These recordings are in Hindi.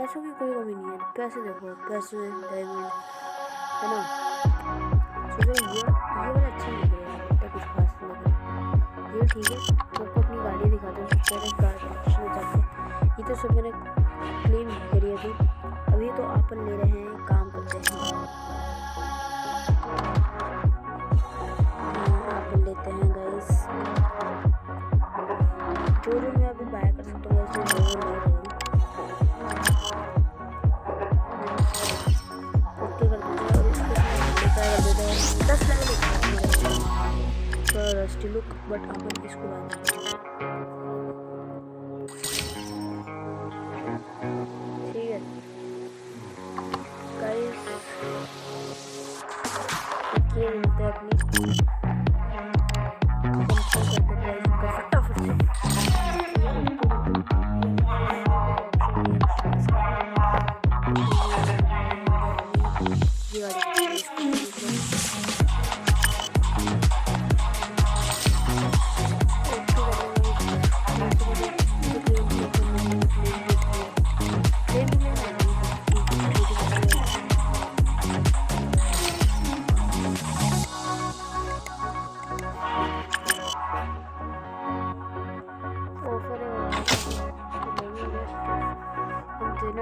पैसों की कोई कमी नहीं है। पैसे देखो, पैसे डायमंड है ना। सोचो ये वाला अच्छा लग रहा है, इतना कुछ खास नहीं लग रहा ये। ठीक है, आपको अपनी गाड़ी दिखाते हैं। सबसे पहले गाड़ी जाते हैं। ये तो सब मैंने क्लेम करी अभी। अभी तो अपन ले रहे हैं, काम करते हैं। अपन लेते हैं गाइस जो मैं अभी बाय कर सकता हूँ, वैसे वो ले रहा हूँ। ओके कर देते हैं और इसको कर देते हैं 10 लेवल थोड़ा रस्टी लुक, बट अपन इसको बाय कर देते हैं। ठीक है गाइस, ये मिलते हैं अपनी फटाफट से।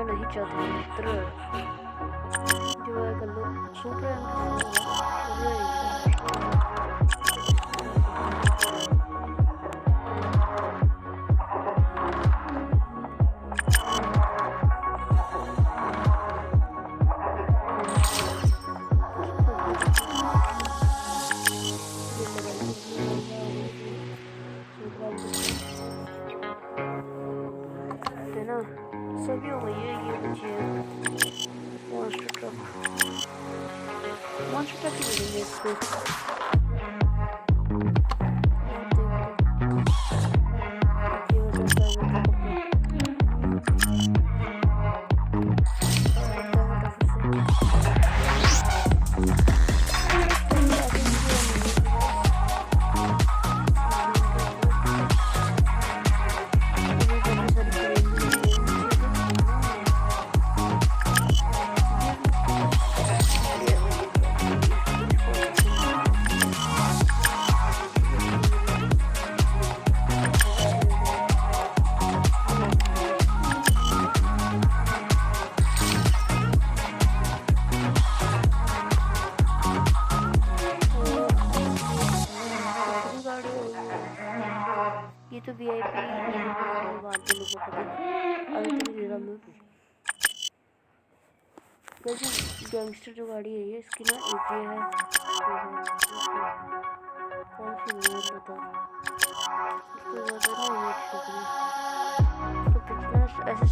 नहीं चाहते मित्र जो है कर लो सुपर है ना। सभी हो गई है। ये बची मॉन्स्टर ट्रक ही मिलेंगे इसको। ये तो VIP वाले लोगों को अभी तो मेरा में वैसे गैंगस्टर जो गाड़ी है ये, इसकी ना एक ये है कौन सी नहीं पता, इसको ज़्यादा ना ये तो पिछला ऐसे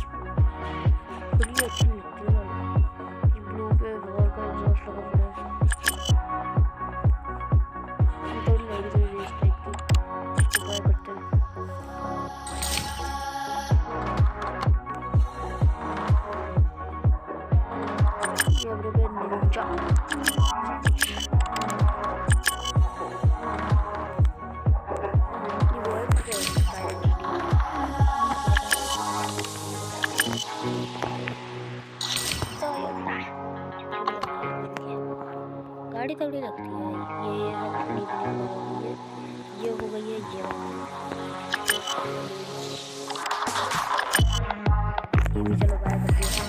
बड़ी अच्छी लगती है गाड़ी। ब्लू पे वॉर का एग्जॉस्ट लगा पड़ा है, थोड़ी लगी थोड़ी रेस टाइप की। इसको बाय करते हैं। ये अपने पे निंजा गाड़ी तगड़ी लगती है। ये है अपनी बनी है, ये हो गई है, ये भी चलो बाय कर दिया।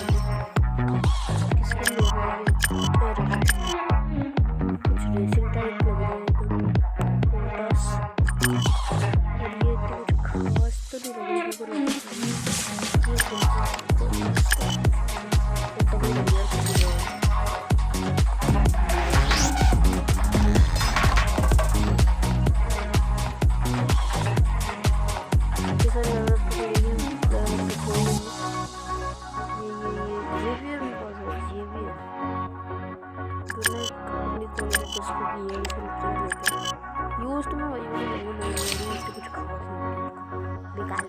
किसके लिए कुछ रेसिंग टाइप लग रही है बस, और ये तो कुछ खास तो नहीं लग रही है। यूज्ड में वही कुछ खास नहीं बेकार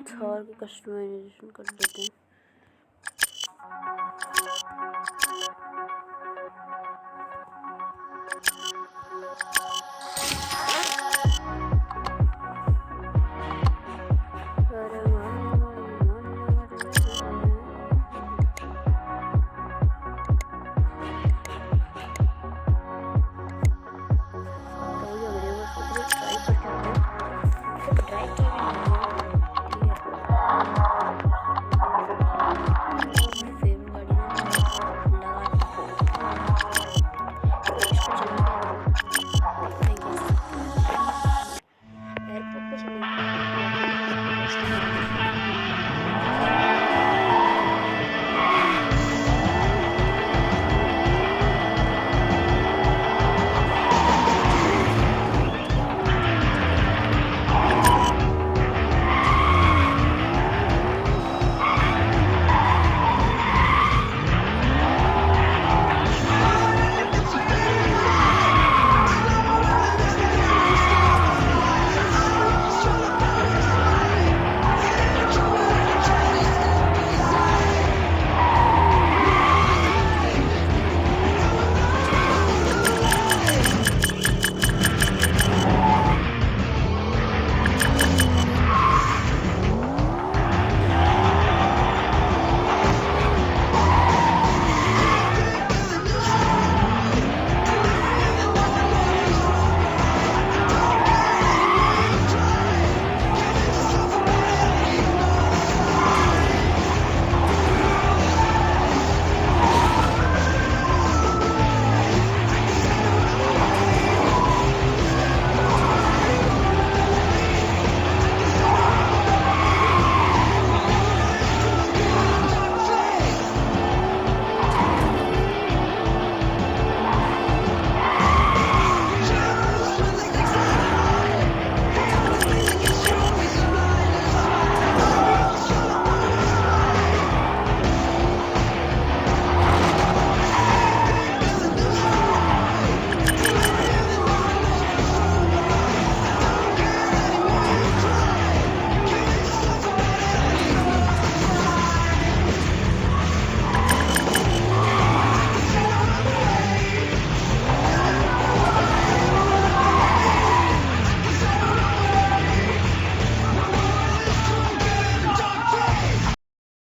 थार की कस्टमाइजेशन कर देते हैं।